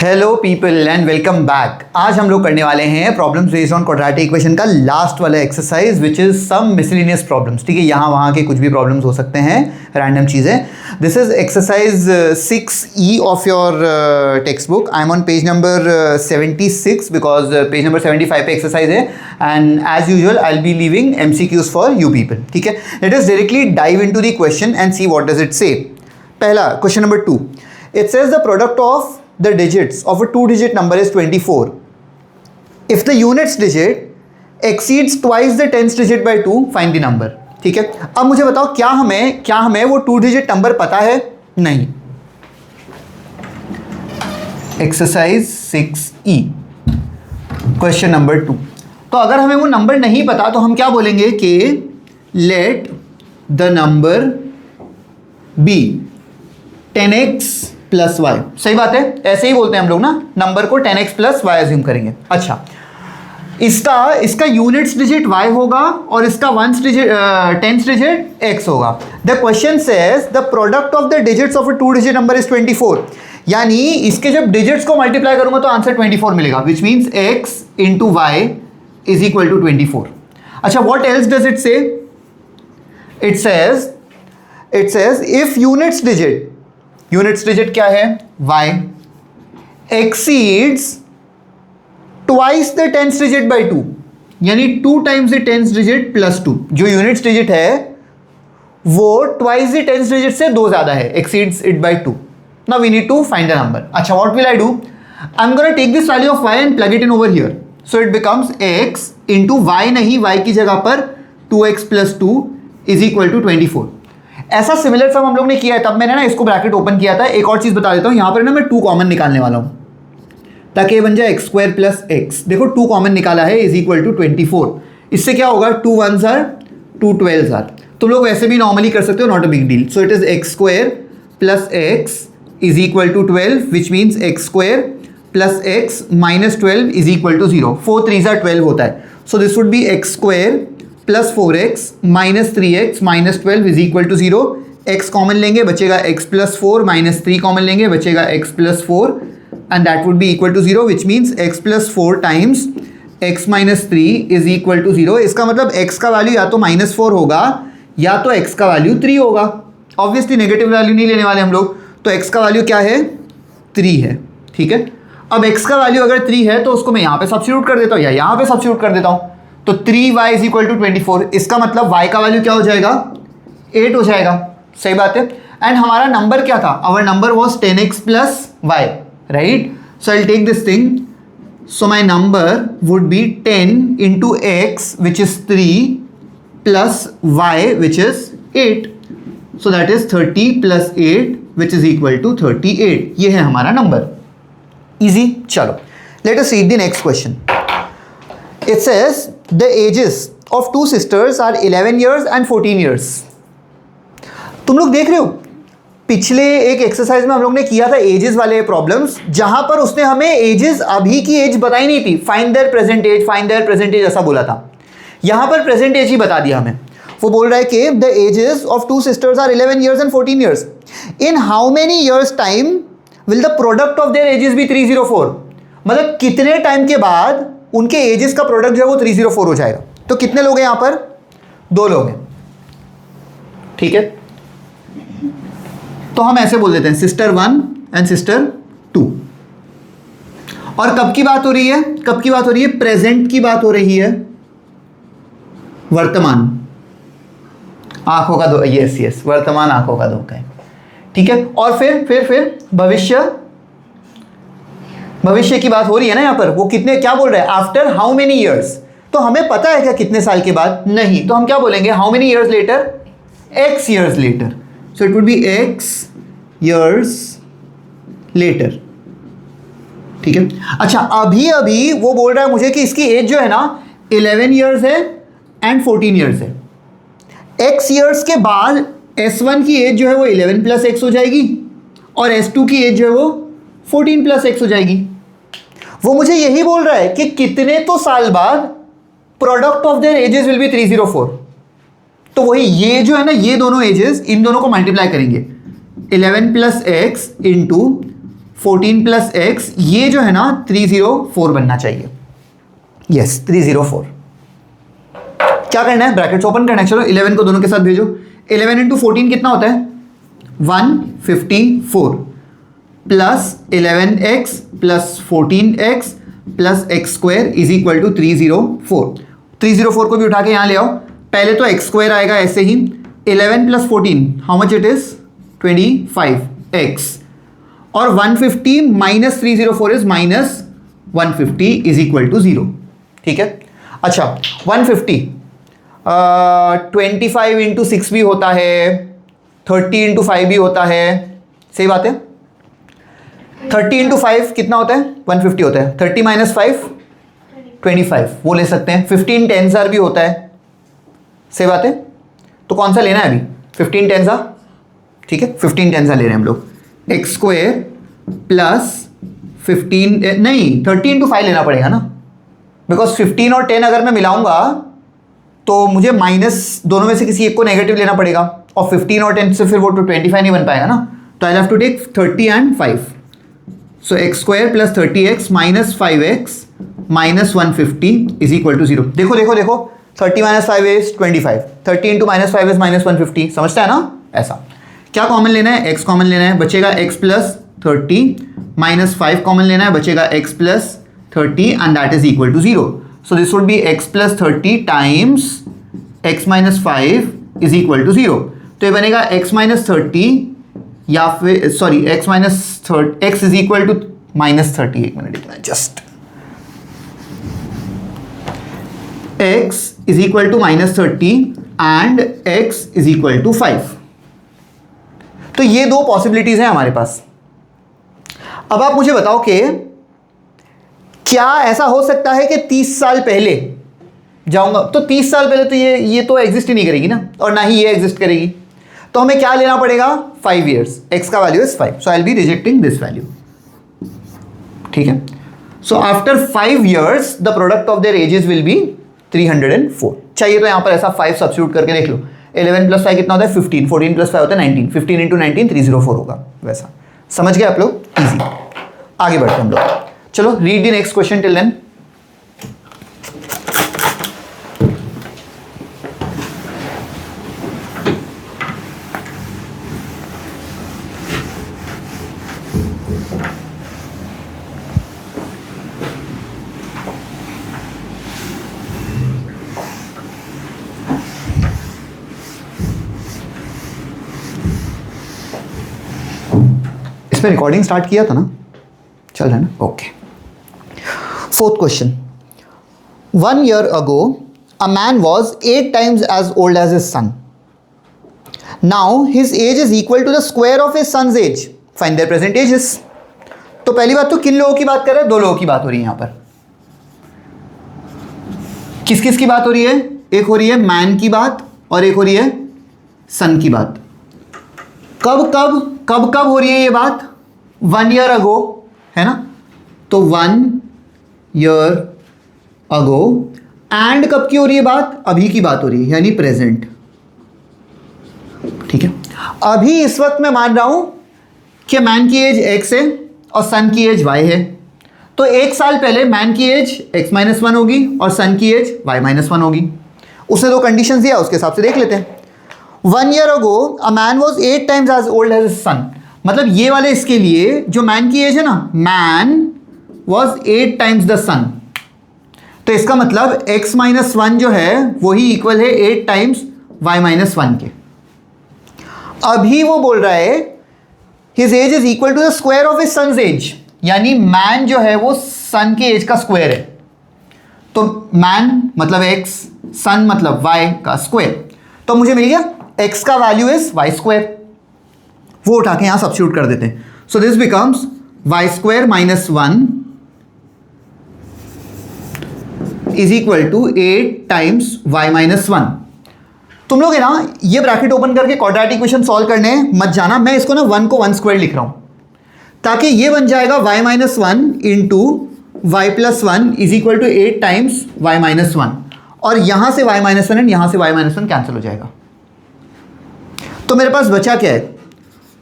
Hello people and welcome back. आज हम लोग करने वाले हैं problems based on quadratic equation का लास्ट वाला exercise which is some miscellaneous problems. ठीक है, यहाँ वहाँ के कुछ भी प्रॉब्लम्स हो सकते हैं, रैंडम चीज़ें। This is exercise 6E of your text book. I am on page number 76 because page number 75 पे एक्सरसाइज है and as usual I will be leaving MCQs for you people. ठीक है, let us directly dive into the question and see what does it say. पहला question number 2, it says the product of the digits of a two-digit number is 24. If the units digit exceeds twice the tens digit by 2, find the number. ठीक है, अब मुझे बताओ क्या हमें वो two digit number पता है? नहीं। Exercise 6E question number 2। तो अगर हमें वो नंबर नहीं पता तो हम क्या बोलेंगे कि let the number be 10x plus y। सही बात है, ऐसे ही बोलते हैं हम लोग ना, नंबर को 10x प्लस y अज्यूम करेंगे। अच्छा, इसका यूनिट्स डिजिट y होगा और इसका टेंस डिजिट x होगा। The question says the product of the digits of a two digit number is 24। यानी इसके जब डिजिट्स को मल्टीप्लाई करूंगा तो आंसर 24 मिलेगा, which means x into y is equal to 24। अच्छा, what else does it say? It says if units digit क्या है? y exceeds twice the tens digit by 2, यानी 2 times the tens digit plus 2। जो units digit है वो twice the tens digit से 2 ज्यादा है, exceeds it by 2। now we need to find the number। अच्छा, what will I do? I'm gonna take this value of y and plug it in over here, so it becomes x into y, नहीं y की जगह पर 2x plus 2 is equal to 24। ऐसा similar sum हम लोग ने किया है, तब मैंने ना इसको ब्रैकेट ओपन किया था। एक और चीज बता देता हूं, यहां पर ना मैं 2 कॉमन निकालने वाला हूं ताकि ये बन जाए x स्क्वायर प्लस x। देखो 2 कॉमन निकाला है इज इक्वल टू 24। इससे क्या होगा? 2 1s are 2 12s are। तुम लोग वैसे भी नॉर्मली कर सकते हो, not a big deal. So it is x square plus x is equal to 12, which means x square plus x minus 12 is equal to 0। 4 3s are 12 होता है। So this would be x square plus 4x minus 3x minus 12 is equal to 0। x common लेंगे बचेगा x plus 4, minus 3 common लेंगे बचेगा x plus 4 and that would be equal to 0, which means x plus 4 times x minus 3 is equal to 0। इसका मतलब x का value या तो minus 4 होगा या तो x का वैल्यू 3 होगा। ऑब्वियसली नेगेटिव वैल्यू नहीं लेने वाले हम लोग, तो x का वैल्यू क्या है? 3 है। ठीक है, अब x का वैल्यू अगर 3 है तो उसको मैं यहाँ पे सब्स्टिट्यूट कर देता हूँ या यहाँ पे सब्स्टिट्यूट कर देता हूँ, तो 3y इज इक्वल टू 24। इसका मतलब y का वैल्यू क्या हो जाएगा? 8 हो जाएगा। सही बात है। एंड हमारा नंबर क्या था? Our number was 10x plus y, right? So I take this thing, so my number would be 10 into x which is 3 plus y which is 8। So that is 30 plus 8 which is equal to 38। ये है हमारा नंबर। Easy. चलो, let us read the next question. It says the ages of two sisters are 11 years and 14 years। तुम लोग देख रहे हो, पिछले एक एक्सरसाइज में हम लोग ने किया था एजेस वाले प्रॉब्लम्स, जहां पर उसने हमें एजेस अभी की एज बताई नहीं थी। फाइंड देयर प्रेजेंट एज ऐसा बोला था। यहां पर प्रेजेंट एज ही बता दिया हमें। वो बोल रहा है कि the ages of two sisters are 11 years and 14 years। In how many years time will the product of their ages be 304। मतलब कितने टाइम के बाद उनके एजेस का प्रोडक्ट जो है वो 304 हो जाएगा। तो कितने लोग हैं यहां पर? 2 लोग हैं। ठीक है, तो हम ऐसे बोल देते हैं सिस्टर 1 एंड सिस्टर 2। और कब की बात हो रही है? प्रेजेंट की बात हो रही है, वर्तमान। आंखों का दो, यस वर्तमान आंखों का धोखा है। ठीक है, और फिर भविष्य की बात हो रही है ना यहाँ पर। वो कितने, क्या बोल रहा है? After how many years. तो हमें पता है क्या कितने साल के बाद? नहीं। तो हम क्या बोलेंगे? How many years later? x years later. So it would be x years later. ठीक है, अच्छा अभी वो बोल रहा है मुझे कि इसकी एज जो है ना 11 ईयर्स है एंड 14 ईयर्स है। x ईयर्स के बाद s1 की एज जो है वो 11 प्लस x हो जाएगी और s2 की एज जो है वो 14 प्लस x हो जाएगी। वो मुझे यही बोल रहा है कि कितने तो साल बाद product of their edges will be 304। तो वही ये जो है ना, ये दोनों एजेस, इन दोनों को मल्टीप्लाई करेंगे। 11 plus x into 14 plus x, ये जो है ना 304 बनना चाहिए। यस 304। क्या करना है, ब्रैकेट्स ओपन करना है। चलो 11 को दोनों के साथ भेजो। 11 इंटू 14 कितना होता है 154 plus 11x plus 14x plus x square is equal to 304। 304 को भी उठा के यहां ले आओ। पहले तो एक्स स्क्वायर आएगा ऐसे ही, 11 plus 14 how much it is 25x, और 150 minus 304 is minus 150 is equal to 0। ठीक है, अच्छा 150 25 इंटू 6 भी होता है, 30 इंटू 5 भी होता है, सही बात है। 30 इंटू 5 कितना होता है 150 होता है, 30 माइनस 5 25 वो ले सकते हैं। 15 10 भी होता है, सही बात है। तो कौन सा लेना है अभी 15 10 ठीक है 15 10 ले रहे हैं हम लोग। एक्स स्क्वायर प्लस 15 नहीं 30 इंटू 5 लेना पड़ेगा ना, बिकॉज 15 और 10 अगर मैं मिलाऊंगा तो मुझे माइनस दोनों में से किसी एक को नेगेटिव लेना पड़ेगा, और 15 और 10 से फिर वो तो 25 नहीं बन पाएगा ना, तो I have to take 30 and 5। So x square plus 30x minus 5x minus 150 is equal to 0। देखो देखो देखो 30 minus 5 is 25, 30 into minus 5 is minus 150, समझता है ना। ऐसा क्या कॉमन लेना है, x कॉमन लेना है, बचेगा x प्लस 30 माइनस 5 कॉमन लेना है, बचेगा x plus 30 and that is equal to 0। So this would be x plus 30 times x minus 5 is equal to 0। तो ये बनेगा x माइनस 30 या फिर sorry x minus 30 x is equal to minus 30। एक minute इतना just x is equal to minus 30 and x is equal to 5। तो ये दो पॉसिबिलिटीज हैं हमारे पास। अब आप मुझे बताओ कि क्या ऐसा हो सकता है कि 30 साल पहले जाऊंगा, तो 30 साल पहले तो ये तो एग्जिस्ट ही नहीं करेगी ना, और ना ही ये एग्जिस्ट करेगी, तो हमें क्या लेना पड़ेगा 5 years, x का value is 5, so I will B rejecting this value. ठीक है, so after 5 years the product of their edges will be 304। चाहिए तो यहां पर ऐसा 5 सब्स्टिट्यूट करके देख लो। 11 प्लस 5 कितना होता है 15, 14 प्लस 5 होता है 19, 15 इंटू 19 304 होगा। वैसा समझ गए आप लोग, इजी। आगे बढ़ते हैं हम लोग। चलो read the next question till then. इसमें रिकॉर्डिंग स्टार्ट किया था ना, चल रहा है ना, okay. Fourth question, 1 year ago a man was 8 times as old as his son. Now his age is equal to the square of his son's age. Find their present ages. तो पहली बात तो किन लोगों की बात कर रहे हैं, 2 लोगों की बात हो रही है यहां पर। किस किस की बात हो रही है, एक हो रही है मैन की बात और एक हो रही है सन की बात। कब कब कब कब हो रही है ये बात, 1 year ago है ना, तो 1 year ago। एंड कब की हो रही है बात, अभी की बात हो रही है, यानी प्रेजेंट। ठीक है, अभी इस वक्त मैं मान रहा हूं कि मैन की एज x है और सन की एज y है, तो 1 साल पहले मैन की एज x माइनस 1 होगी और सन की एज y माइनस 1 होगी। उसने 2 कंडीशन दिया, उसके हिसाब से देख लेते हैं। 1 year ago a man was 8 times as old as his son, मतलब ये वाले इसके लिए जो मैन की एज है ना, मैन वॉज 8 टाइम्स द सन, तो इसका मतलब x माइनस 1 जो है वही इक्वल है 8 टाइम्स y माइनस 1 के। अभी वो बोल रहा है his age is equal to the square of his son's age, यानी मैन जो है वो सन के एज का स्क्वायर है। तो मैन मतलब x, सन मतलब y का स्क्वायर, तो मुझे मिल गया x का वैल्यू इज y स्क्वायर, वो उठा के यहां सब्स्टिट्यूट कर देते हैं। So this becomes y square minus 1 is equal to 8 times y minus 1। तुम लोग है ना ये ब्रैकेट ओपन करके क्वाड्रेटिक इक्वेशन सॉल्व करने मत जाना, मैं इसको ना 1 को 1 स्क्वायर लिख रहा हूं, ताकि ये बन जाएगा y minus 1 into y plus 1 is equal to 8 times y minus 1, और यहां से y माइनस 1 एंड यहां से y माइनस 1 कैंसिल हो जाएगा। तो मेरे पास बचा क्या है,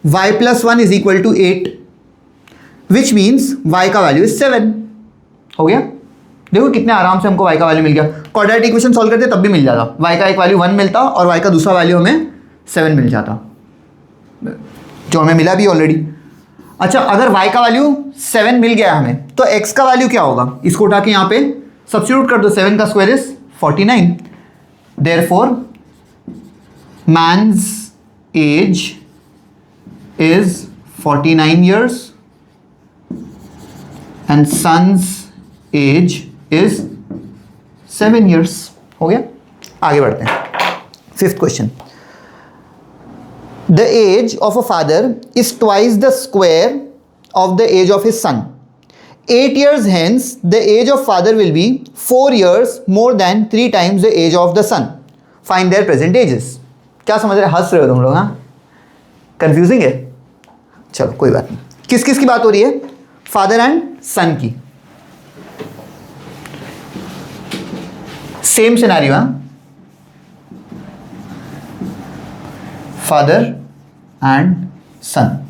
y plus 1 is equal to 8, which means y का वैल्यू इज 7। हो गया? देखो कितने आराम से हमको y का वैल्यू मिल गया। क्वाड्रेटिक इक्वेशन सॉल्व करते तब भी मिल जाता, y का एक वैल्यू 1 मिलता और y का दूसरा वैल्यू हमें 7 मिल जाता, जो हमें मिला भी ऑलरेडी। अच्छा, अगर y का वैल्यू 7 मिल गया हमें तो x का वैल्यू क्या होगा? इसको उठा के यहाँ पे सब्स्टिट्यूट कर दो। 7 का square is 49। Therefore man's age is 49 years and son's age is 7 years। हो गया? आगे बढ़ते हैं। 5th question. The age of a father is twice the square of the age of his son. 8 years hence, the age of father will be 4 years more than 3 times the age of the son. Find their present ages. क्या समझ रहे? हंस रहे हो तुम लोग? हाँ, confusing है। चलो कोई बात नहीं। किस किस की बात हो रही है? फादर एंड सन की। सेम सिनेरियो है, फादर एंड सन।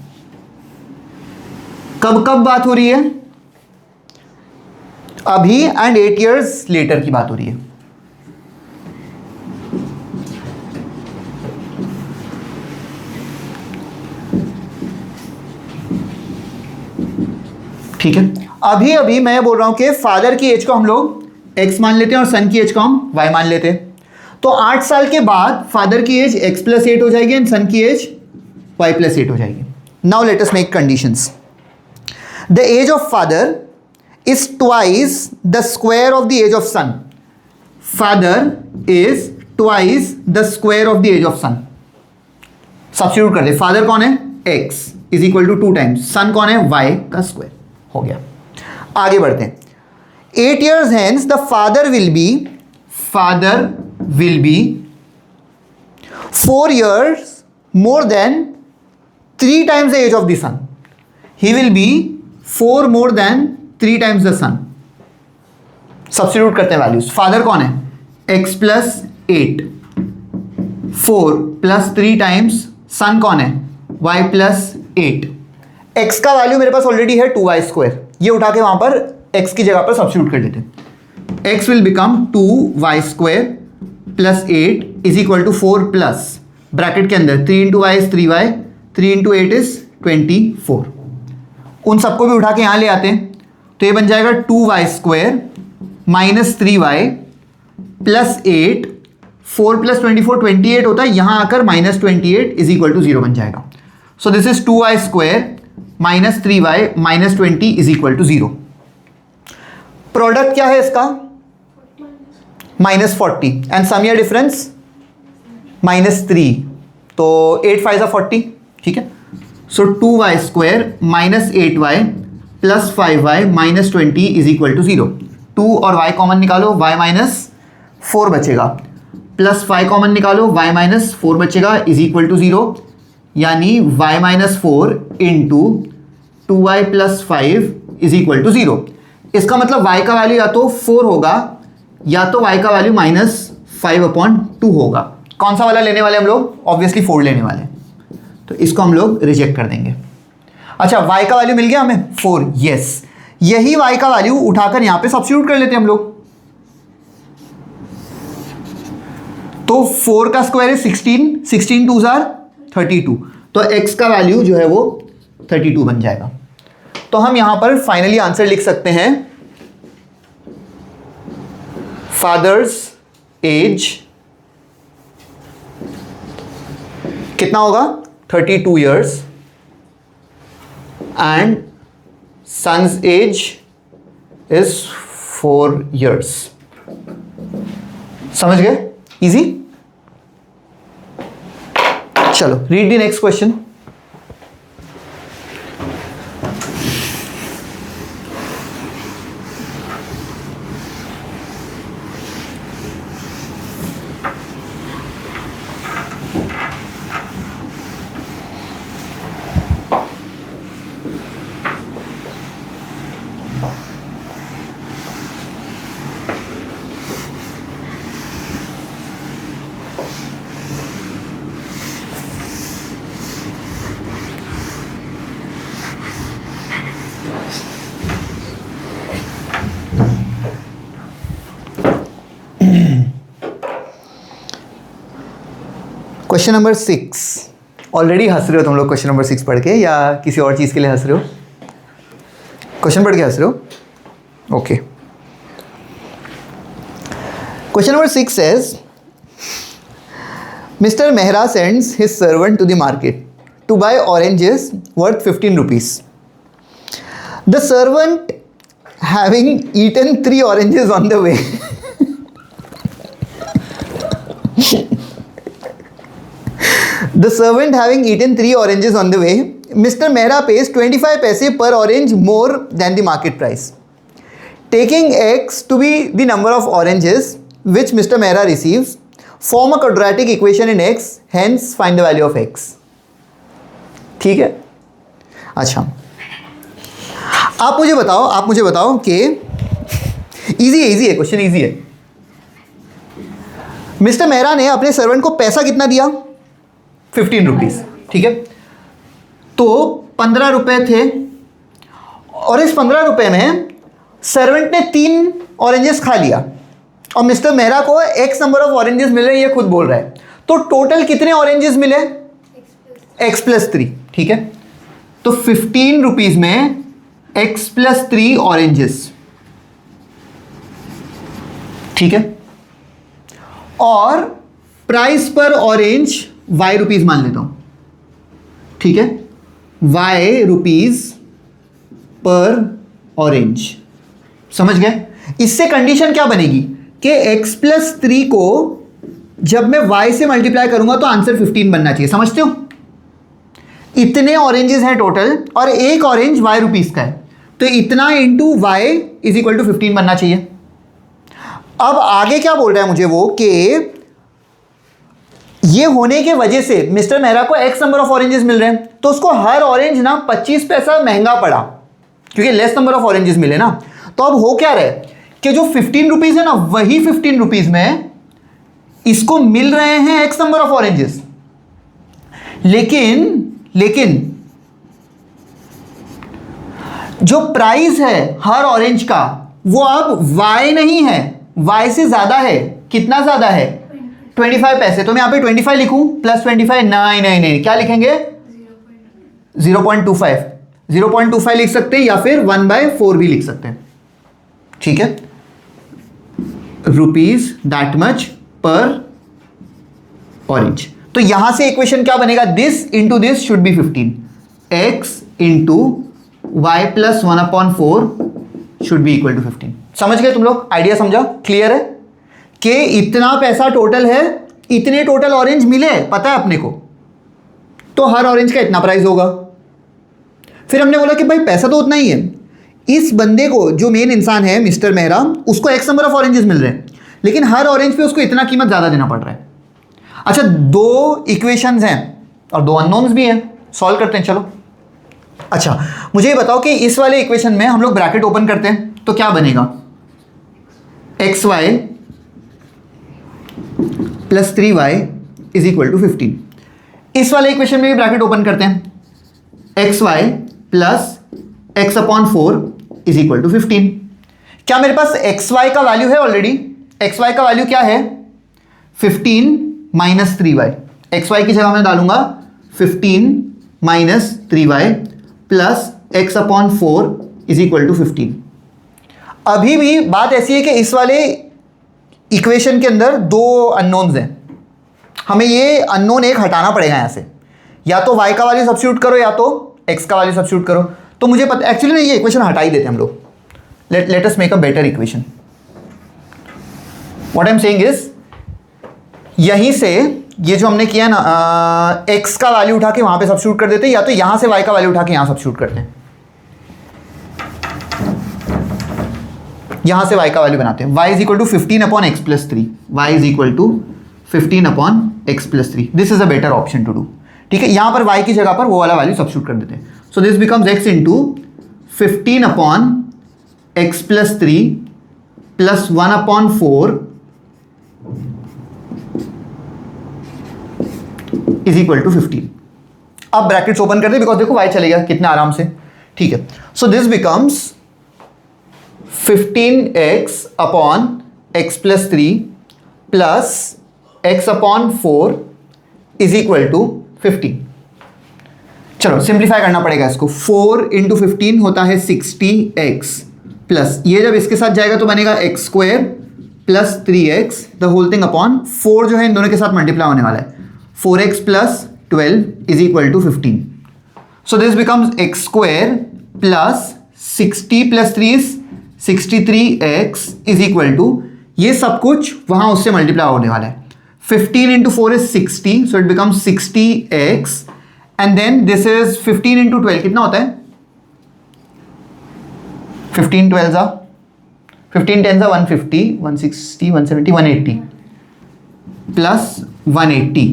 कब कब बात हो रही है? अभी एंड 8 years लेटर की बात हो रही है। ठीक है, अभी अभी मैं बोल रहा हूं कि फादर की एज को हम लोग x मान लेते हैं और सन की एज को हम y मान लेते हैं। तो 8 साल के बाद फादर की एज x + 8 हो जाएगी एंड सन की एज y + 8 हो जाएगी। Now let us make conditions. The age of father is twice the square of the age of son. Father is twice the square of the age of son. Substitute कर दे। Father कौन है? x is equal to 2 times, son कौन है? y का square. हो गया। आगे बढ़ते हैं। 8 years hence the father will be 4 years more than 3 times the age of the son. He will be 4 more than 3 times the son. Substitute करते हैं वैल्यूज। फादर कौन है? x + 8, 4 + 3 टाइम्स सन कौन है? y + 8। x का value मेरे पास already है 2y²। ये उठा के वहां पर x की जगह पर सब्स्टिट्यूट कर देते हैं। x will become 2y² + 8 is equal to 4 plus bracket के अंदर 3 × y इज 3y, 3 × 8 इज 24। उन सबको भी उठा के यहां ले आते हैं तो ये बन जाएगा 2y² - 3y + 8। 4 + 24 28 होता है, यहां आकर -28 इज इक्वल टू 0 बन जाएगा। So this is 2y² - 3y - 20 is equal to 0। Product क्या है इसका? -40 एंड सम या डिफरेंस -3, तो 8 5 40। ठीक है, सो 2y² - 8y + 5y - 20 is equal to 0। 2 और y कॉमन निकालो, y - 4 बचेगा, प्लस 5 कॉमन निकालो, y - 4 बचेगा इज इक्वल टू 0। यानी y - 4 into 2y + 5 is equal to 0। इसका मतलब y का वैल्यू या तो 4 होगा या तो y का वैल्यू -5/2 होगा। कौन सा वाला लेने वाले हम लोग? ऑब्वियसली 4 लेने वाले, तो इसको हम लोग रिजेक्ट कर देंगे। अच्छा, y का वैल्यू मिल गया हमें 4। यस, यही y का वैल्यू उठाकर यहां पे सब्स्टिट्यूट कर लेते हैं हम लोग। तो 4 का स्क्वायर है 16, 16 2s are 32, तो x का वैल्यू जो है वो 32 बन जाएगा। तो हम यहां पर फाइनली आंसर लिख सकते हैं, फादर्स एज कितना होगा? 32 years and son's age is 4 years। समझ गए? इजी। चलो read the next question. Question number 6। Already हंस रहे हो तुम लोग क्वेश्चन नंबर 6 पढ़ के, या किसी और चीज़ के लिए हंस रहे हो? क्वेश्चन पढ़ के हंस रहे हो? Okay. Question number 6 says, Mr. Mehra sends his servant to the market to buy oranges worth 15 rupees. The servant, having eaten 3 oranges on the way, the servant having eaten 3 oranges on the way, Mr. Mehra pays 25 paise per orange more than the market price. Taking x to be the number of oranges which Mr. Mehra receives, form a quadratic equation in x, hence find the value of x. ठीक है? अच्छा, आप मुझे बताओ कि easy है question, easy है। Mister Mehra ने अपने सर्वेंट को पैसा कितना दिया? 15 रुपीज, ठीक है। तो 15 रुपए थे, और इस 15 रुपए में सर्वेंट ने 3 ऑरेंजेस खा लिया, और मिस्टर मेहरा को एक्स नंबर ऑफ ऑरेंजेस मिल रहे हैं, ये खुद बोल रहा है। तो टोटल कितने ऑरेंजेस मिले? एक्स प्लस 3, ठीक है। तो 15 रुपीज में एक्स प्लस 3 ऑरेंजेस, ठीक है। और प्राइस पर ऑरेंज वाई रुपीज मान लेता हूं, ठीक है, वाई रुपीज पर ऑरेंज। समझ गए? इससे कंडीशन क्या बनेगी कि x प्लस 3 को जब मैं y से मल्टीप्लाई करूंगा तो आंसर 15 बनना चाहिए। समझते हो? इतने ऑरेंजेस हैं टोटल, और एक ऑरेंज y रुपीज का है, तो इतना into y is equal to 15 बनना चाहिए। अब आगे क्या बोल रहा है मुझे वो, कि ये होने के वजह से मिस्टर मेहरा को x नंबर ऑफ ऑरेंजेस मिल रहे हैं, तो उसको हर ऑरेंज ना 25 पैसा महंगा पड़ा, क्योंकि लेस नंबर ऑफ ऑरेंजेस मिले ना। तो अब हो क्या रहा है कि जो 15 रुपीज है ना, वही 15 रुपीज में इसको मिल रहे हैं x नंबर ऑफ ऑरेंजेस, लेकिन जो प्राइस है हर ऑरेंज का वो अब y नहीं है, y से ज्यादा है। कितना ज्यादा है? 25 पैसे। तो मैं यहां पे 25 लिखूं प्लस 25? नहीं, क्या लिखेंगे? 0.25 लिख सकते हैं, या फिर 1/4 भी लिख सकते हैं, ठीक है। रुपीज दैट मच पर ऑरेंज। तो यहां से इक्वेशन क्या बनेगा? This into this should be 15, x into y plus 1/4 should be equal to 15। समझ गए तुम लोग? आइडिया समझा? क्लियर है कि इतना पैसा टोटल है, इतने टोटल ऑरेंज मिले, पता है अपने को, तो हर ऑरेंज का इतना प्राइस होगा। फिर हमने बोला कि भाई पैसा तो उतना ही है, इस बंदे को, जो मेन इंसान है मिस्टर मेहरा, उसको एक्स नंबर ऑफ ऑरेंजेस मिल रहे हैं, लेकिन हर ऑरेंज पे उसको इतना कीमत ज़्यादा देना पड़ रहा है। अच्छा, 2 इक्वेशंस हैं और 2 अननोन्स भी हैं, सॉल्व करते हैं, चलो। अच्छा, मुझे ये बताओ कि इस वाले इक्वेशन में हम लोग ब्रैकेट ओपन करते हैं तो क्या बनेगा? X y plus 3y is equal to 15। इस वाले इक्वेशन में भी ब्रैकेट ओपन करते हैं, x y plus x/4 is equal to 15। क्या मेरे पास एक्स वाई का वैल्यू है ऑलरेडी? एक्स वाई का वैल्यू क्या है? 15 माइनस 3y। एक्स वाई की जगह मैं डालूंगा 15 minus 3y plus x/4 is equal to 15। अभी भी बात ऐसी है कि इस वाले इक्वेशन के अंदर 2 अननोन्स हैं, हमें ये अननोन एक हटाना पड़ेगा यहां से। या तो y का वैल्यू सब्स्टिट्यूट करो, या तो x का वैल्यू सब्स्टिट्यूट करो। तो मुझे पता, एक्चुअली नहीं, ये इक्वेशन हटा ही देते हैं हम लोग। Late us make a better equation. What I am saying is, यहीं से ये जो हमने किया ना, x का वैल्यू उठा के वहां पे सब्स्टिट्यूट कर देते हैं, या तो यहां से y का वैल्यू उठा के यहां सब्स्टिट्यूट करते हैं। यहां से y का वैल्यू बनाते हैं, y is equal to 15/x plus 3। y is equal to 15/x plus 3। This is a better option to do, ठीक है। यहां पर y की जगह पर वो वाला वैल्यू सब्स्टिट्यूट कर देते हैं। So this becomes x into 15/x plus 3 plus 1/4 is equal to 15। अब ब्रैकेट्स ओपन करते हैं, बिकॉज देखो y चलेगा कितना आराम से, ठीक है। So this becomes 15x/x plus 3 plus x/4 is equal to 15। चलो सिंप्लीफाई करना पड़ेगा इसको। 4 इंटू 15 होता है 60x प्लस ये जब इसके साथ जाएगा तो बनेगा x square plus 3x the whole thing upon 4 जो है इन दोनों के साथ मल्टीप्लाई होने वाला है 4x plus 12 is equal to 15। So this becomes x square plus 60 plus 3 is 63x is equal to ये सब कुछ वहां उससे मल्टीप्लाई होने वाला है 15 into 4 is 60 so it becomes 60x and then this is 15 into 12 कितना होता है 15 12 जा 15 10 जा 150 160 170 180 plus 180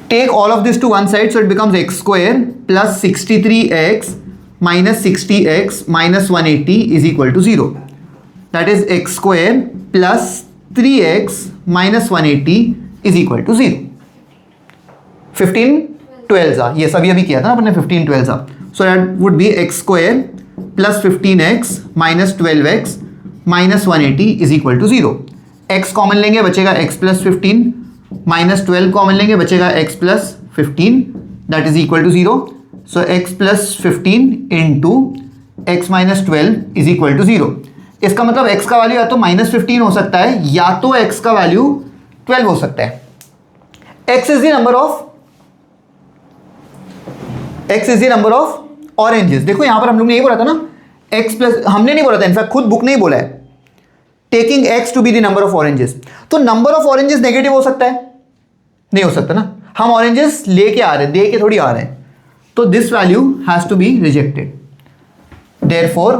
take all of this to one side so it becomes x square plus 63x minus 60x minus 180 is equal to 0 that is x square plus 3x minus 180 is equal to 0 15 12 जा ये सभी अभी किया था ना अपने 15 12 जा so that would be x square plus 15x minus 12x minus 180 is equal to 0 x common लेंगे बचेगा x plus 15 minus 12 कॉमन लेंगे बचेगा x plus 15 that is equal to 0 so x plus 15 into x minus 12 is equal to 0 इसका मतलब x का value या तो -15 हो सकता है या तो x का वैल्यू 12 हो सकता है x is the number of oranges. देखो यहां पर हम लोग ने ये बोला था ना x प्लस हमने नहीं बोला था इनफैक्ट खुद बुक नहीं बोला है taking x to be the number of oranges तो नंबर ऑफ ऑरेंजेस नेगेटिव हो सकता है नहीं हो सकता ना हम ऑरेंजेस लेके आ रहे हैं दे के थोड़ी आ रहे हैं तो this value has to be rejected therefore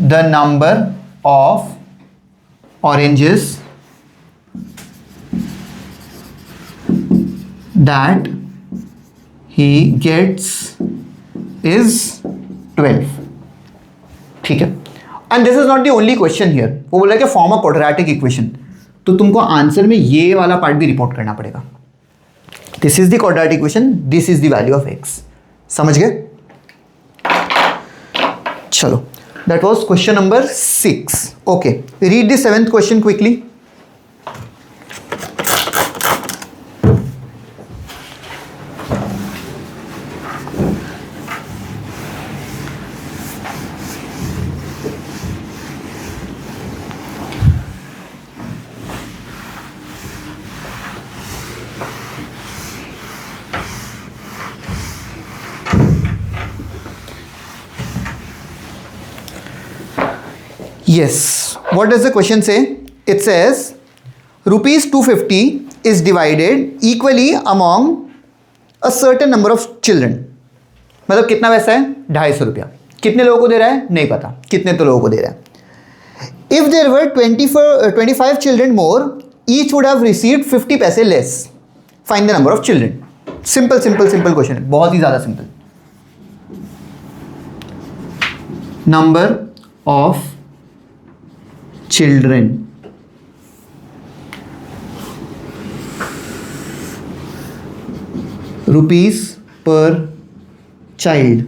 the number of oranges that he gets is 12 ठीक है and this is not the only question here वो बोला कि फॉर्म अ क्वाड्रेटिक इक्वेशन तो तुमको आंसर में ये वाला पार्ट भी रिपोर्ट करना पड़ेगा this is the quadratic equation this is the value of x समझ गए चलो that was question number 6 okay read the 7th question quickly Yes. What does the question say? It says rupees 250 is divided equally among a certain number of children. मतलब कितना पैसा है 250 रुपया कितने लोगों को दे रहा है नहीं पता कितने तो लोगों को दे रहा है If there were 25 children more each would have received 50 पैसे less. Find the number of children. Simple question है बहुत ही ज़्यादा simple. Number of children rupees per child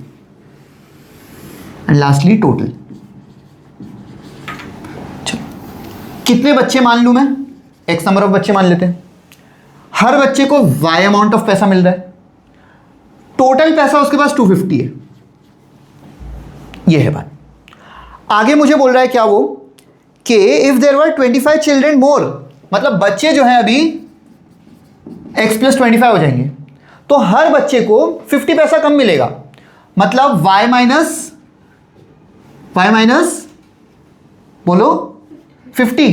and lastly total कितने बच्चे मान लूं मैं x नंबर ऑफ बच्चे मान लेते हैं हर बच्चे को y अमाउंट ऑफ पैसा मिल रहा है टोटल पैसा उसके पास 250 है यह है बात आगे मुझे बोल रहा है क्या वो कि if there were 25 children more मतलब बच्चे जो हैं अभी x प्लस 25 हो जाएंगे तो हर बच्चे को 50 पैसा कम मिलेगा मतलब y माइनस बोलो 50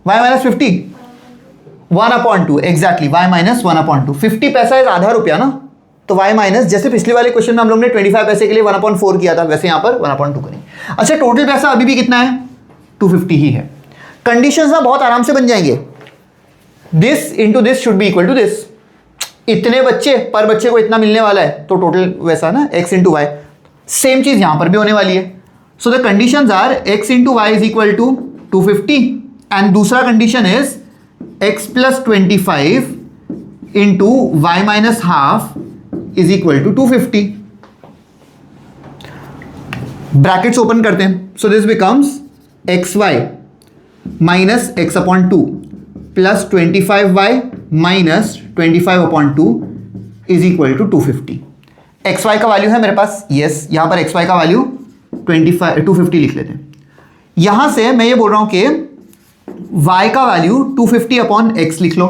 y minus 50 1/2 exactly y minus 1/2 50 पैसा है आधा रुपया ना तो y माइनस जैसे पिछले वाले क्वेश्चन में हम लोग ने 25 पैसे के लिए 1/4 किया था वैसे यहां पर 1/2 करें अच्छा टोटल पैसा अभी भी कितना है 250 ही है कंडीशंस ना बहुत आराम से बन जाएंगे this into this should be equal to this इतने बच्चे पर बच्चे को इतना मिलने वाला है तो टोटल वैसा ना x इंटू वाई सेम चीज यहां पर भी होने वाली है so the conditions are x into y is equal to 250 and दूसरा condition is x plus 25 into y minus half is equal to 250 brackets open करते हैं so this becomes xy minus x upon 2 plus 25y minus 25/2 is equal to 250। X y का value है मेरे पास, yes, यहां पर x y का value 250 लिख लेते हैं। यहां से मैं ये बोल रहा हूं कि y का वैल्यू 250/x लिख लो,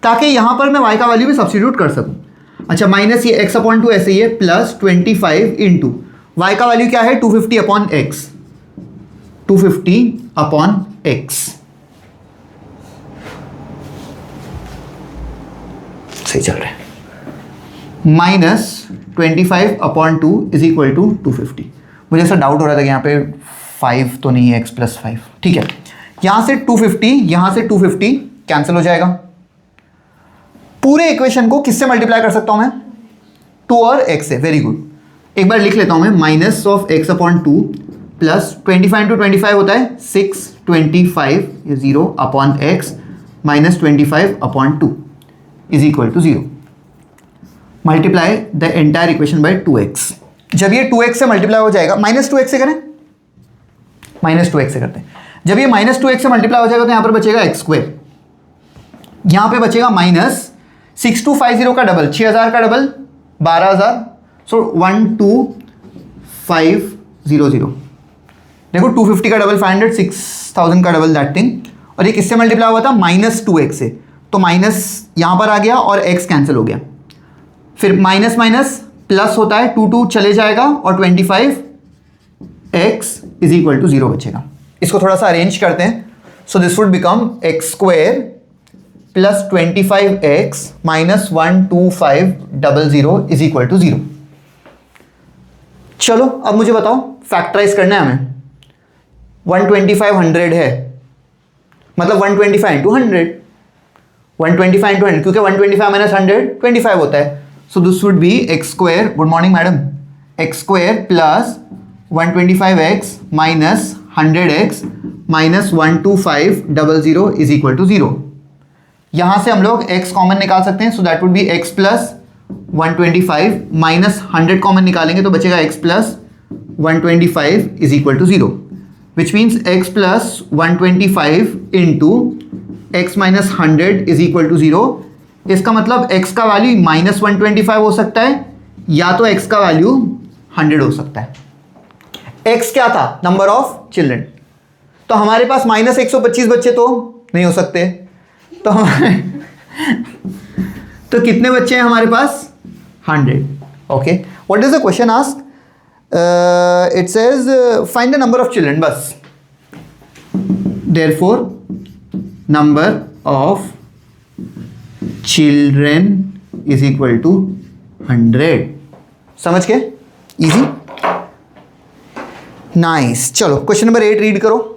ताकि यहां पर मैं y का वैल्यू भी सब्स्टिट्यूट कर सकूं। अच्छा, माइनस ये x/2 ऐसे ही है, प्लस 25 इंटू y का वैल्यू क्या है 250/x, 250/x। सही चल रहा है। Minus 25/2 is equal to 250। मुझे ऐसा डाउट हो रहा था कि यहाँ पे 5 तो नहीं है, x + 5, ठीक है। यहां से 250, यहां से 250 कैंसिल हो जाएगा। पूरे इक्वेशन को किससे मल्टीप्लाई कर सकता हूं मैं? 2 और x से। वेरी गुड, एक बार लिख लेता हूं मैं, minus of x/2 plus 25 into 25 होता है 625, 0/x minus 25/2 is equal to 0। Multiply the entire equation by 2x। जब ये 2x से मल्टीप्लाई हो जाएगा, -2x से करें, -2x से करते हैं। जब ये -2x से मल्टीप्लाई हो जाएगा तो यहां पर बचेगा x², यहां पे बचेगा माइनस 6250 का डबल, 6000 का डबल 12000, सो 12500। देखो 250 का डबल 500, 6000 का डबल दैट थिंग। और ये किससे मल्टीप्लाई हुआ था? -2x से, तो माइनस यहां पर आ गया और x कैंसिल हो गया। फिर माइनस माइनस प्लस होता है, 2 चले जाएगा और 25x इज इक्वल टू 0 बचेगा। इसको थोड़ा सा अरेंज करते हैं। So this would become x² plus 25x minus 12500 is equal to 0। चलो अब मुझे बताओ, फैक्टराइज करना है हमें। 125 है, मतलब 125 इंटू 100, 125 इंटू 100, क्योंकि 125 माइनस 100 25 होता है। So this would be x², good morning madam, x² plus 125x minus 100x minus 12500 is equal to 0। यहां से हम लोग x कॉमन निकाल सकते हैं, so that would be x plus 125 minus 100 common निकालेंगे तो बचेगा x plus 125 is equal to 0, which means x plus 125 into x minus 100 is equal to 0। इसका मतलब x का वैल्यू -125 हो सकता है या तो x का वैल्यू 100 हो सकता है। x क्या था? Number of children. तो हमारे पास -125 बच्चे तो नहीं हो सकते, तो हमारे तो कितने बच्चे हैं हमारे पास? 100। Okay, what is the question ask? It says find the number of children, बस। Therefore number of children is equal to 100। समझ के? Easy, nice. चलो क्वेश्चन नंबर 8 रीड करो।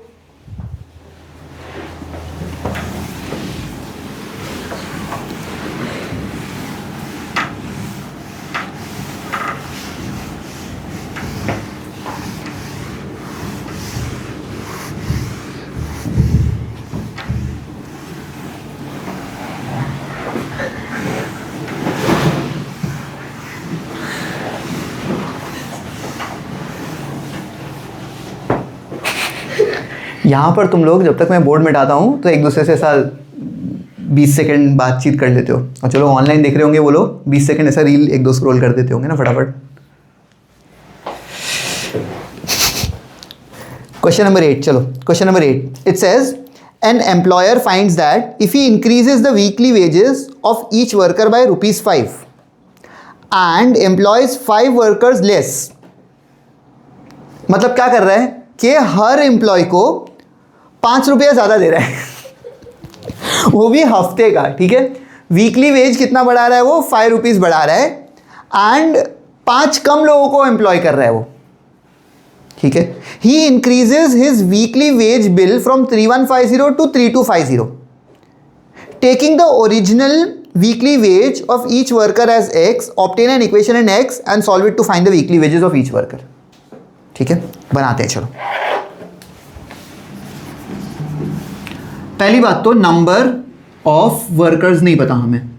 यहाँ पर तुम लोग जब तक मैं बोर्ड मिटाता हूँ तो एक दूसरे से ऐसा 20 सेकंड बातचीत कर लेते हो, और चलो ऑनलाइन देख रहे होंगे वो लोग 20 सेकंड ऐसा रील 1-2 स्क्रॉल कर देते होंगे ना फटाफट। क्वेश्चन नंबर 8, चलो question number 8, it says an employer finds that if he increases the weekly wages of each worker by ₹5 and employees 5 workers less. मतलब क्या कर रहा है कि हर एम्प्लॉय को 5 रुपया ज़्यादा दे रहा है वो भी हफ्ते का, ठीक है। वीकली वेज कितना बढ़ा रहा है वो? 5 रुपीज़ बढ़ा रहा है, एंड 5 कम लोगों को एम्प्लॉय कर रहा है वो, ठीक है। He increases his weekly wage bill from 3150 to 3250, taking the original weekly wage of each worker as x, obtain an equation in x and solve it to find the weekly wages of each worker. ठीक है, बनाते हैं। चलो पहली बात तो number of workers नहीं पता हमें,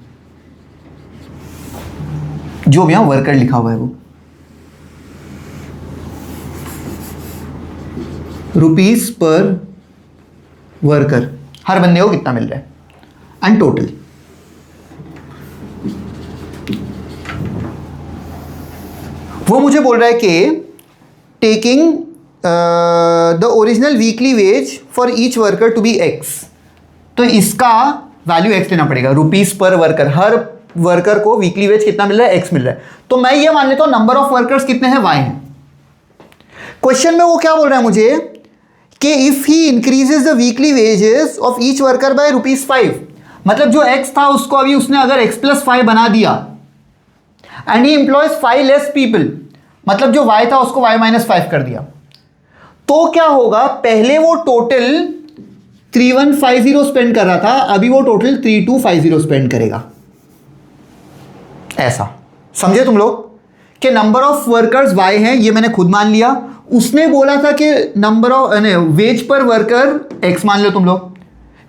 जो भी यहां वर्कर लिखा हुआ है वो रुपीस पर वर्कर, हर बंदे को कितना मिल रहा है, एंड टोटल वो मुझे बोल रहा है कि taking the original weekly wage for each worker to be x, तो इसका वैल्यू एक्स लेना पड़ेगा, रुपीस पर वर्कर। हर वर्कर को वीकली वेज कितना मिल रहा है, एक्स मिल रहा है। तो मैं ये मान लेता हूं नंबर ऑफ वर्कर्स कितने हैं, वाई हैं। क्वेश्चन में वो क्या बोल रहा है मुझे कि if he increases the weekly wages of each worker by ₹5, मतलब जो एक्स था उसको अभी उसने अगर एक्स प्लस 5 बना दिया, and he employees 5 less people, मतलब जो वाई था उसको वाई माइनस 5 कर दिया, तो क्या होगा, पहले वो टोटल 3150 स्पेंड कर रहा था, अभी वो टोटल 3250 स्पेंड करेगा। ऐसा समझे तुम लोग कि नंबर ऑफ वर्कर्स वाई हैं, ये मैंने खुद मान लिया। उसने बोला था कि नंबर ऑफ वेज पर वर्कर एक्स मान लो तुम लोग।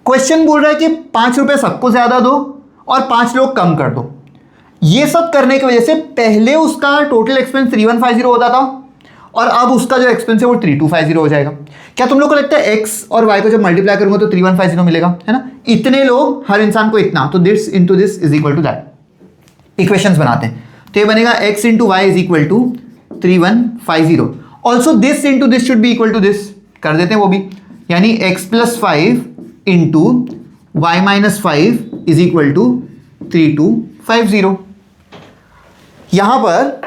क्वेश्चन बोल रहा है कि ₹5 सबको ज्यादा दो और 5 लोग कम कर दो। ये सब करने की वजह से पहले उसका टोटल एक्सपेंस 3150 होता था और अब उसका जो एक्सपेंस है वो 3250 हो जाएगा। क्या तुम लोग को लगता है एक्स और वाई को जब मल्टीप्लाई करूंगा तो 3150 मिलेगा, है ना? इतने लोग, हर इंसान को इतना, तो this into this is equal to that. Equations बनाते हैं तो ये बनेगा x into y is equal to 3150। Also this into this should be equal to this, कर देते हैं वो भी, यानी x plus 5 into y minus 5 is equal to 3250। यहां पर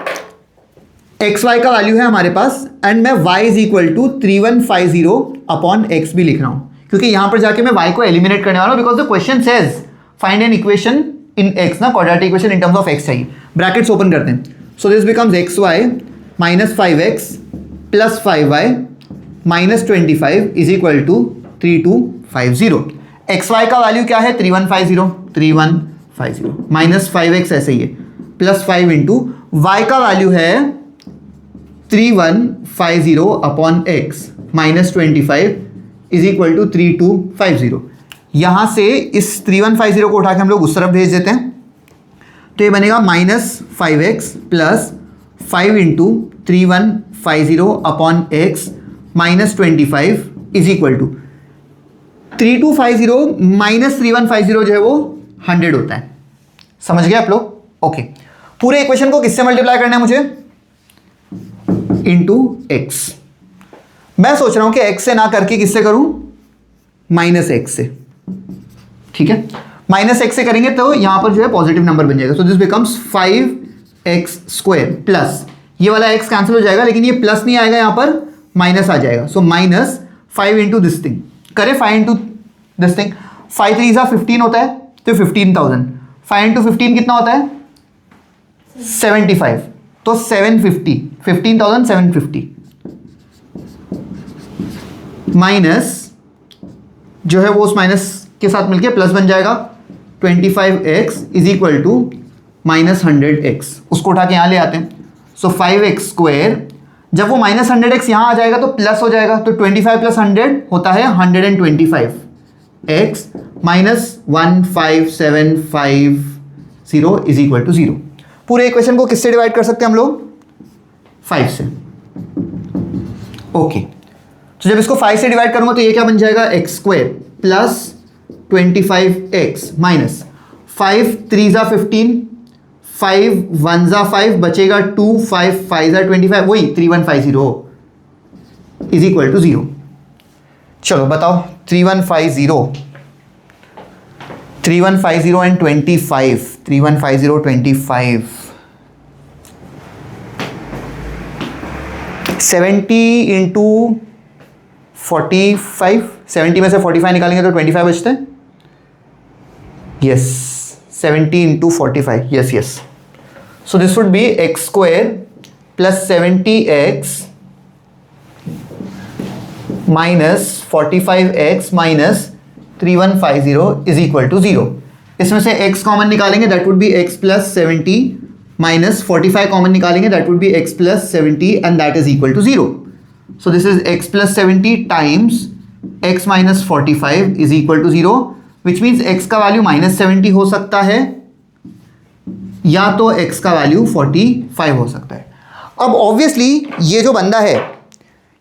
एक्स वाई का वैल्यू है हमारे पास, एंड मैं y is equal to 3150 upon x भी लिख रहा हूं, क्योंकि यहां पर जाके मैं y को एलिमिनेट करने वाला हूं, because the question says find an equation in x, ना quadratic equation in terms of x चाहिए। ब्रैकेट्स ओपन करते हैं, so this becomes xy minus 5x plus 5y minus 25 is equal to 3250। xy का value क्या है, 3150 minus 5x ऐसे ही है, प्लस 5 इंटू y का वैल्यू है 3150 upon x minus 25 is equal to 3250। यहां से इस 3150 को उठा के हम लोग उस तरफ भेज देते हैं, तो ये बनेगा minus 5x plus 5 into 3150 upon x minus 25 is equal to 3250 minus 3150 जो है वो 100 होता है। समझ गए आप लोग? ओके, पूरे इक्वेशन को किससे मल्टीप्लाई करना है मुझे, इंटू एक्स। मैं सोच रहा हूं कि एक्स से ना करके किससे करूं, माइनस एक्स से, ठीक है? माइनस एक्स से करेंगे तो यहां पर जो है पॉजिटिव नंबर बन जाएगा, so this becomes 5x² plus, ये वाला x कैंसिल हो जाएगा, लेकिन ये प्लस नहीं आएगा, यहां पर माइनस आ जाएगा, so minus 5 into this thing, करे 5 इंटू दिस थिंग, 5 3 15 होता है, तो 15,000, 5 इंटू 15 कितना होता है, 75, तो 750, 15,750 माइनस जो है वो उस माइनस के साथ मिलके प्लस बन जाएगा, 25x is equal to minus 100x, उसको उठा के यहां ले आते हैं, सो 5x², जब वो माइनस 100x यहां आ जाएगा तो प्लस हो जाएगा, तो 25 प्लस 100 होता है 125x minus 15750 is equal to 0। पूरे इक्वेशन को किससे डिवाइड कर सकते हैं हम लोग, 5 से। ओके, तो जब इसको 5 से डिवाइड करूंगा तो ये क्या बन जाएगा, x² प्लस 25x माइनस 5 3 15, 5 1 5 बचेगा 2, 5 5 25, वही 3150 इज इक्वल टू 0। चलो बताओ, 3150 एंड 25, 3150 25, 70 इंटू 45, 70 में से 45 निकालेंगे तो 25 बचते हैं, yes, 70 into 45, yes yes, so this would be x² plus 70x minus 45x minus 3150 is equal to 0। इसमें से x कॉमन निकालेंगे, that would be x plus 70 minus 45 common निकालेंगे, that would be x plus 70 and that is equal to 0। So this is x plus 70 times x minus 45 is equal to 0, which means x का value minus 70 हो सकता है या तो x का value 45 हो सकता है। अब ऑब्वियसली ये जो बंदा है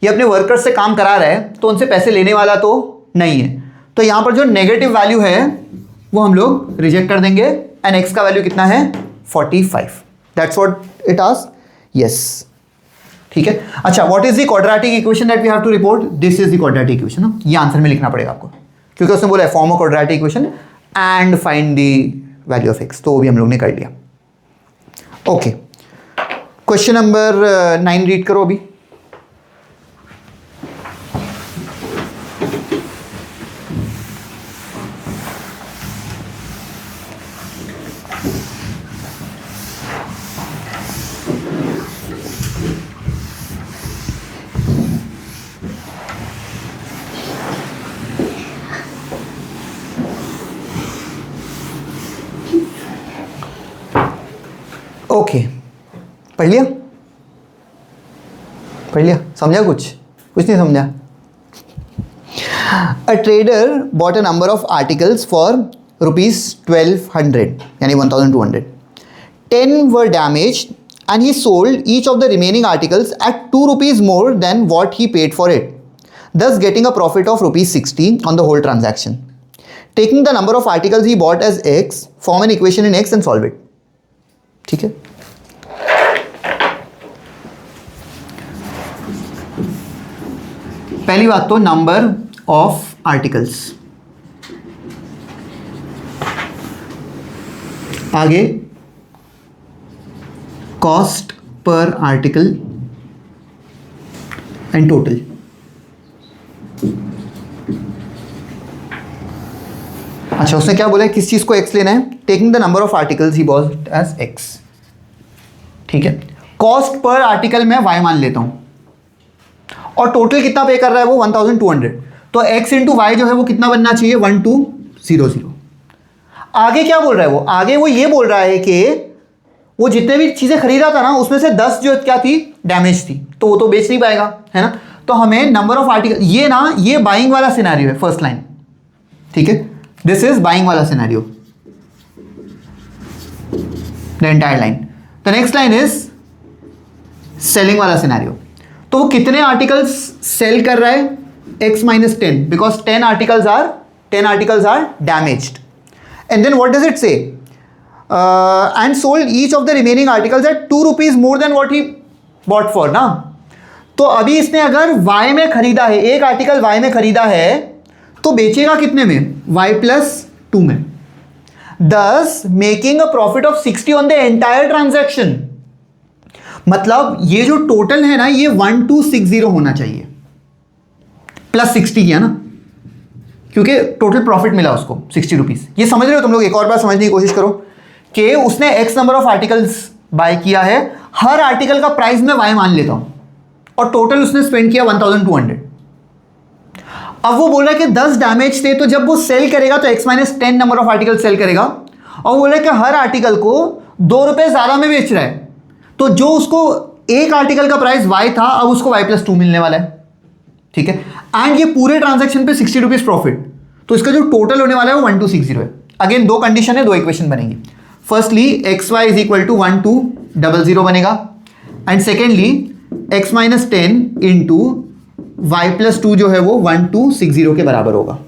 ये अपने वर्कर्स से काम करा रहा है तो उनसे पैसे लेने वाला तो नहीं है, तो यहां पर जो नेगेटिव वैल्यू है वो हम लोग रिजेक्ट कर देंगे, एंड x का वैल्यू कितना है, 45, that's what it asked. Yes, ठीक है। अच्छा, what is the quadratic equation that we have to report? This is the quadratic equation ना, ये आंसर में लिखना पड़ेगा आपको, क्योंकि उसने बोला है form a quadratic equation and find the value of x, तो वो भी हम लोग ने कर लिया। ओके, क्वेश्चन नंबर 9 रीड करो अभी। ओके, पढ़ लिया? पढ़ लिया? समझा? कुछ नहीं समझा? A trader bought a number of articles for ₹1200 यानी 1200. 10 were damaged and he sold each of the remaining articles at ₹2 more than what he paid for it, thus getting a profit of ₹60 on the whole transaction. Taking the number of articles he bought as X, form an equation in X and solve it. ठीक है, पहली बात तो number of articles, आगे cost per article and total. अच्छा, उसने क्या बोला है, किस चीज को एक्स लेना है? Taking the number of articles he bought as x, ठीक है। कॉस्ट पर आर्टिकल मैं वाई मान लेता हूं और टोटल कितना पे कर रहा है वो 1200, तो x इंटू वाई जो है वो कितना बनना चाहिए? 1200। आगे क्या बोल रहा है वो? आगे वो ये बोल रहा है कि वो जितने भी चीजें खरीदा था ना उसमें से 10 जो क्या थी, डैमेज थी, तो वो तो बेच नहीं पाएगा, है ना। तो हमें नंबर ऑफ आर्टिकल, ये बाइंग वाला सिनेरियो है, फर्स्ट लाइन, ठीक है। दिस इज बाइंग वाला scenario, the entire line. The next line is selling वाला सिनेरियो। तो वो कितने आर्टिकल्स सेल कर रहा है? x minus 10, because 10 articles are damaged. And then what does it say? And sold each of the remaining articles at ₹2 more than what he bought for, ना। तो अभी इसने अगर y में खरीदा है, एक आर्टिकल y में खरीदा है, तो बेचेगा कितने में? y plus 2 में, thus making a profit of 60 on the entire transaction. मतलब ये जो टोटल है ना, ये 1260 होना चाहिए, प्लस 60 किया ना, क्योंकि टोटल प्रॉफिट मिला उसको ₹60। ये समझ रहे हो तुम लोग? एक और बार समझने की कोशिश करो कि उसने x number of articles buy किया है, हर आर्टिकल का प्राइस मैं y मान लेता हूं और टोटल उसने स्पेंड किया 1200। अब वो बोल रहा है कि 10 डैमेज थे, तो जब वो सेल करेगा तो x minus 10 number of article sell करेगा, और वो बोल रहा है कि हर आर्टिकल को ₹2 ज्यादा में बेच रहा है, तो जो उसको एक आर्टिकल का प्राइस y था, अब उसको y plus 2 मिलने वाला है, ठीक है। एंड ये पूरे ट्रांजैक्शन पे ₹60 प्रॉफिट, तो इसका जो टोटल होने वाला है वो 1260 है। अगेन दो कंडीशन है, दो इक्वेशन बनेंगी। Firstly XY is equal to 1200 बनेगा, and secondly x minus 10 into y plus 2 जो है वो 1260 के बराबर होगा,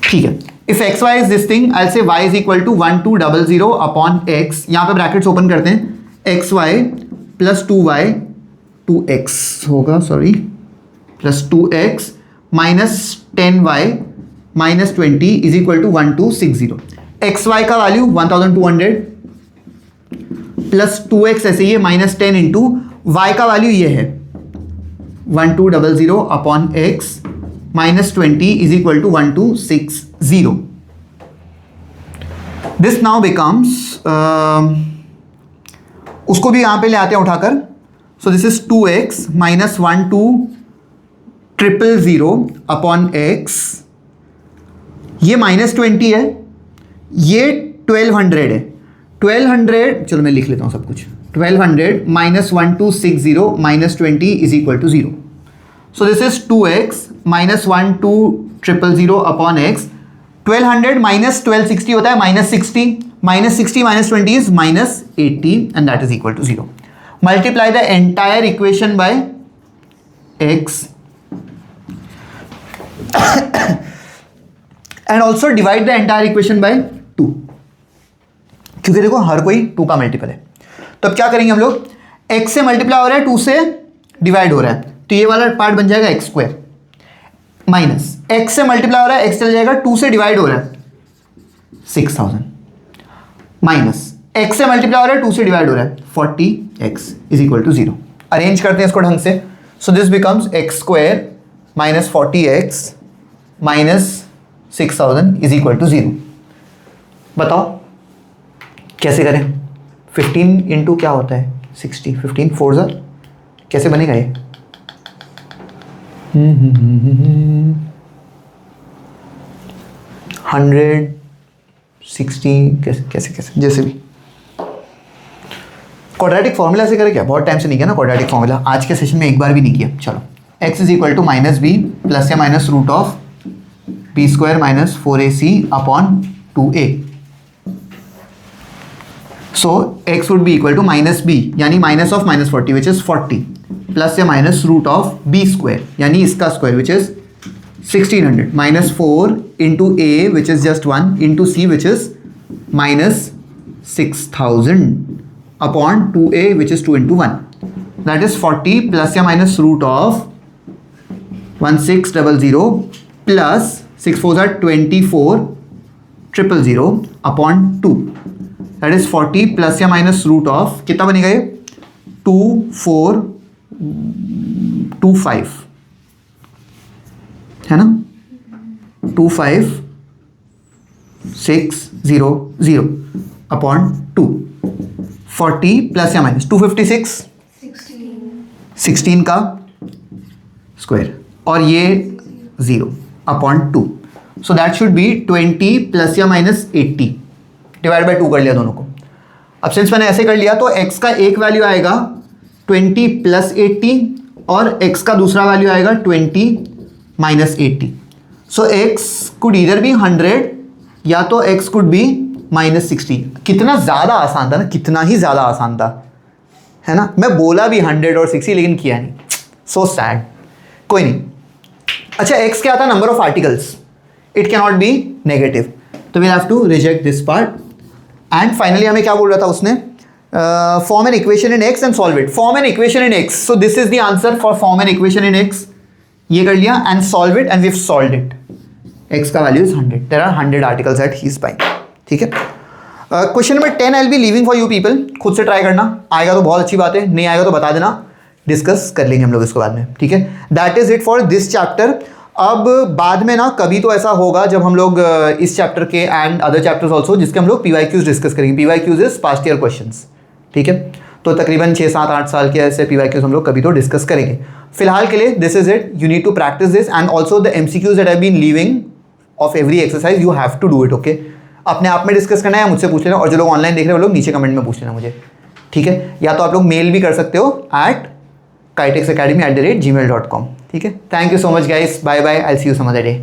ठीक है। If xy is this thing, I say y is equal to 1200 upon x, यहां पे ब्रैकेट्स ओपन करते हैं, xy प्लस 2y 2x होगा, sorry, plus 2x minus 10y minus 20 is equal to 1260। xy का वैल्यू 1200 प्लस 2x ऐसे ही है minus 10 into y का वैल्यू ये है 1200 upon x minus 20 is equal to 1260। This now becomes, उसको भी यहां पे ले आते हैं उठाकर। So this is 2x minus 1200 upon x, ये माइनस 20 है, ये 1200 है, 1200, चलो मैं लिख लेता हूँ सब कुछ, 1200 minus 1260 minus 20 is equal to 0। So this is 2x minus 1200 upon x, 1200 minus 1260 होता है minus 60, minus 60 minus 20 is minus 80 and that is equal to 0। Multiply the entire equation by x and also divide the entire equation by 2. क्योंकि देखो हर कोई 2 का multiple है। तो अब क्या करेंगे हम लोग, x से मल्टीप्लाई हो रहा है 2 से डिवाइड हो रहा है, तो ये वाला पार्ट बन जाएगा x स्क्वायर, माइनस x से मल्टीप्लाई हो रहा है x चल जाएगा 2 से डिवाइड हो रहा है 6000, माइनस x से मल्टीप्लाई हो रहा है 2 से डिवाइड हो रहा है 40x is equal to 0। Arrange करते हैं इसको ढंग से। So this becomes x square minus 40x minus 6000 is equal to 0। बताओ कैसे करें। 15 इंटू क्या होता है 60, 15 4 ज़ा कैसे बनेगा ये, 160 कैसे कैसे कैसे जैसे भी। क्वाड्रेटिक फॉर्मूला से करें क्या, बहुत टाइम से नहीं किया ना क्वाड्रेटिक फॉर्मूला, आज के सेशन में एक बार भी नहीं किया। चलो x is equal to minus b plus या minus root of b square minus 4ac upon 2a। So x would be equal to minus b यानी minus of minus 40 which is 40 plus या minus root of b square यानी इसका square which is 1600 minus 4 into a which is just 1 into c which is minus 6000 upon 2a which is 2 into 1 that is 40 plus या minus root of 1600 plus 6 4 are 24 000 upon 2 that is 40 plus या minus root of कितना बनेगा ये 2425 है ना 25600 upon 2 40 plus या minus 256 16 का square और ये 0 upon 2 so that should be 20 plus या माइनस 80 डिवाइड बाई 2 कर लिया दोनों को। अब सिंस मैंने ऐसे कर लिया तो x का एक वैल्यू आएगा 20 प्लस 80 और x का दूसरा वैल्यू आएगा 20 माइनस 80। सो x कुड इधर बी 100 या तो x कुड बी माइनस 60। कितना ज़्यादा आसान था ना, कितना ही ज़्यादा आसान था है ना। मैं बोला भी 100 और 60 लेकिन किया नहीं, सो सैड। कोई नहीं। अच्छा x क्या था, number of articles, it can not be negative, तो we'll have to reject this part. And finally हमें क्या बोल रहा था उसने, form an equation in x and solve it. Form an equation in x, so this is the answer for form an equation in x। ये कर लिया and solve it and we have solved it. x का value is 100, there are 100 articles at his buying. ठीक है। Question number 10 I will be leaving for you people, खुद से try करना, आएगा तो बहुत अच्छी बात है, नहीं आएगा तो बता देना, डिस्कस कर लेंगे हम लोग इसके बाद में। ठीक है, that is it for this chapter. अब बाद में ना कभी तो ऐसा होगा जब हम लोग इस चैप्टर के एंड अदर चैप्टर्स ऑल्सो जिसके हम लोग PYQs डिस्कस करेंगे। PYQs is past year questions. ठीक है, तो तकरीबन 6 7 8 साल के ऐसे PYQs हम लोग कभी तो डिस्कस करेंगे। फिलहाल के लिए this is it, you need to practice this and also the MCQs that have been leaving off every exercise you have to do it. Okay, अपने आप में डिस्कस करना है, मुझसे पूछ लेना, और जो लोग ऑनलाइन देख रहे हैं वो लोग नीचे कमेंट में पूछ लेना मुझे। ठीक है, या तो आप लोग मेल भी कर सकते हो at kitexacademy@gmail.com। ठीक है, thank you so much guys, bye bye, I will see you some other day.